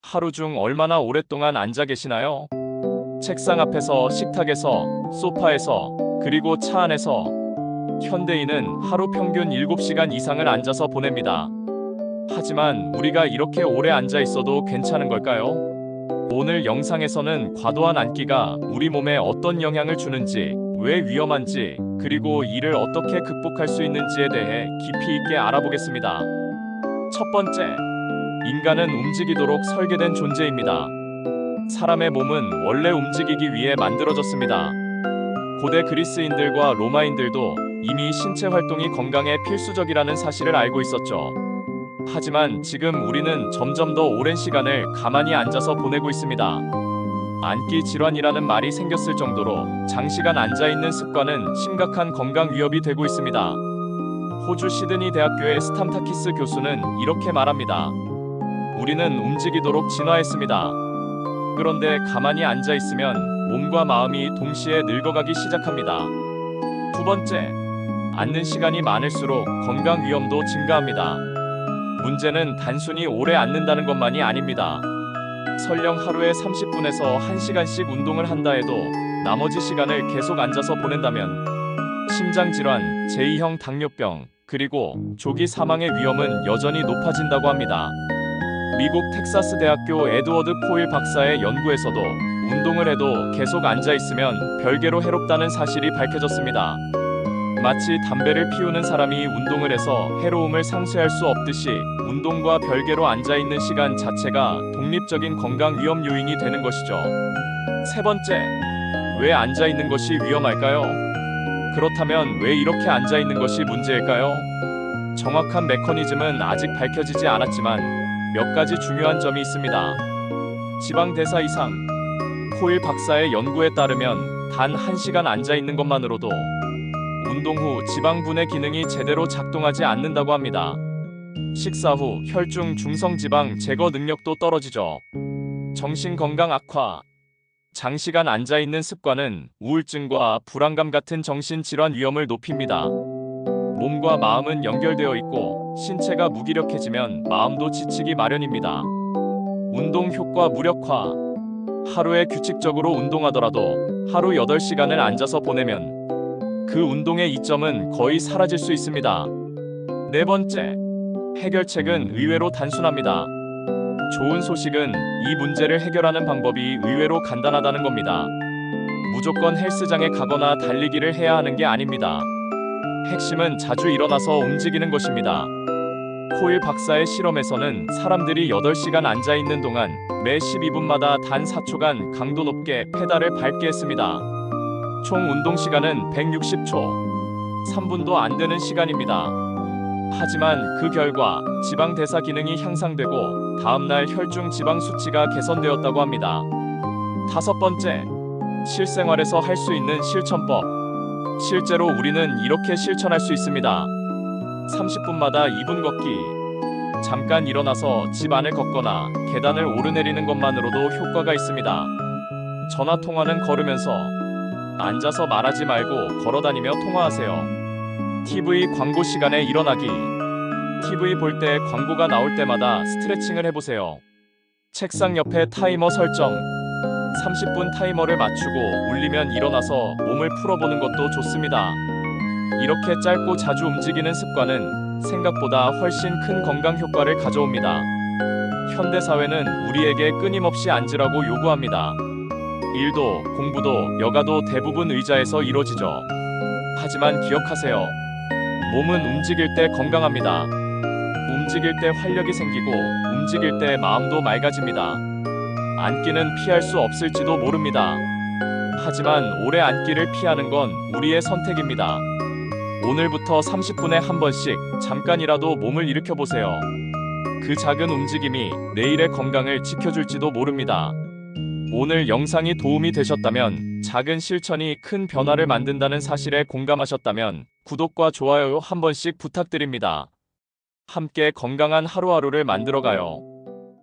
하루 중 얼마나 오랫동안 앉아 계시나요? 책상 앞에서, 식탁에서, 소파에서, 그리고 차 안에서. 현대인은 하루 평균 7시간 이상을 앉아서 보냅니다. 하지만 우리가 이렇게 오래 앉아 있어도 괜찮은 걸까요? 오늘 영상에서는 과도한 앉기가 우리 몸에 어떤 영향을 주는지, 왜 위험한지, 그리고 이를 어떻게 극복할 수 있는지에 대해 깊이 있게 알아보겠습니다. 첫 번째, 인간은 움직이도록 설계된 존재입니다. 사람의 몸은 원래 움직이기 위해 만들어졌습니다. 고대 그리스인들과 로마인들도 이미 신체 활동이 건강에 필수적이라는 사실을 알고 있었죠. 하지만 지금 우리는 점점 더 오랜 시간을 가만히 앉아서 보내고 있습니다. 앉기 질환이라는 말이 생겼을 정도로 장시간 앉아있는 습관은 심각한 건강 위협이 되고 있습니다. 호주 시드니 대학교의 스탐타키스 교수는 이렇게 말합니다. 우리는 움직이도록 진화했습니다. 그런데 가만히 앉아 있으면 몸과 마음이 동시에 늙어가기 시작합니다. 두 번째, 앉는 시간이 많을수록 건강 위험도 증가합니다. 문제는 단순히 오래 앉는다는 것만이 아닙니다. 설령 하루에 30분에서 1시간씩 운동을 한다 해도 나머지 시간을 계속 앉아서 보낸다면 심장질환, 제2형 당뇨병, 그리고 조기 사망의 위험은 여전히 높아진다고 합니다. 미국 텍사스 대학교 에드워드 포일 박사의 연구에서도 운동을 해도 계속 앉아 있으면 별개로 해롭다는 사실이 밝혀졌습니다. 마치 담배를 피우는 사람이 운동을 해서 해로움을 상쇄할 수 없듯이 운동과 별개로 앉아 있는 시간 자체가 독립적인 건강 위험 요인이 되는 것이죠. 세 번째, 왜 앉아 있는 것이 위험할까요? 그렇다면 왜 이렇게 앉아 있는 것이 문제일까요? 정확한 메커니즘은 아직 밝혀지지 않았지만 몇 가지 중요한 점이 있습니다. 지방 대사 이상. 포일 박사의 연구에 따르면 단 1시간 앉아 있는 것만으로도 운동 후 지방분해 기능이 제대로 작동하지 않는다고 합니다. 식사 후 혈중 중성지방 제거 능력도 떨어지죠. 정신건강 악화. 장시간 앉아 있는 습관은 우울증과 불안감 같은 정신질환 위험을 높입니다. 몸과 마음은 연결되어 있고 신체가 무기력해지면 마음도 지치기 마련입니다. 운동 효과 무력화. 하루에 규칙적으로 운동하더라도 하루 8시간을 앉아서 보내면 그 운동의 이점은 거의 사라질 수 있습니다. 네 번째, 해결책은 의외로 단순합니다. 좋은 소식은 이 문제를 해결하는 방법이 의외로 간단하다는 겁니다. 무조건 헬스장에 가거나 달리기를 해야 하는 게 아닙니다. 핵심은 자주 일어나서 움직이는 것입니다. 포일 박사의 실험에서는 사람들이 8시간 앉아 있는 동안 매 12분마다 단 4초간 강도 높게 페달을 밟게 했습니다. 총 운동 시간은 160초, 3분도 안 되는 시간입니다. 하지만 그 결과 지방 대사 기능이 향상되고 다음날 혈중 지방 수치가 개선되었다고 합니다. 다섯 번째, 실생활에서 할 수 있는 실천법. 실제로 우리는 이렇게 실천할 수 있습니다. 30분마다 2분 걷기. 잠깐 일어나서 집 안을 걷거나 계단을 오르내리는 것만으로도 효과가 있습니다. 전화 통화는 걸으면서, 앉아서 말하지 말고 걸어다니며 통화하세요. TV 광고 시간에 일어나기. TV 볼 때 광고가 나올 때마다 스트레칭을 해보세요. 책상 옆에 타이머 설정. 30분 타이머를 맞추고 울리면 일어나서 몸을 풀어보는 것도 좋습니다. 이렇게 짧고 자주 움직이는 습관은 생각보다 훨씬 큰 건강 효과를 가져옵니다. 현대사회는 우리에게 끊임없이 앉으라고 요구합니다. 일도, 공부도, 여가도 대부분 의자에서 이루어지죠. 하지만 기억하세요. 몸은 움직일 때 건강합니다. 움직일 때 활력이 생기고 움직일 때 마음도 맑아집니다. 앉기는 피할 수 없을지도 모릅니다. 하지만 오래 앉기를 피하는 건 우리의 선택입니다. 오늘부터 30분에 한 번씩 잠깐이라도 몸을 일으켜보세요. 그 작은 움직임이 내일의 건강을 지켜줄지도 모릅니다. 오늘 영상이 도움이 되셨다면, 작은 실천이 큰 변화를 만든다는 사실에 공감하셨다면 구독과 좋아요 한 번씩 부탁드립니다. 함께 건강한 하루하루를 만들어가요.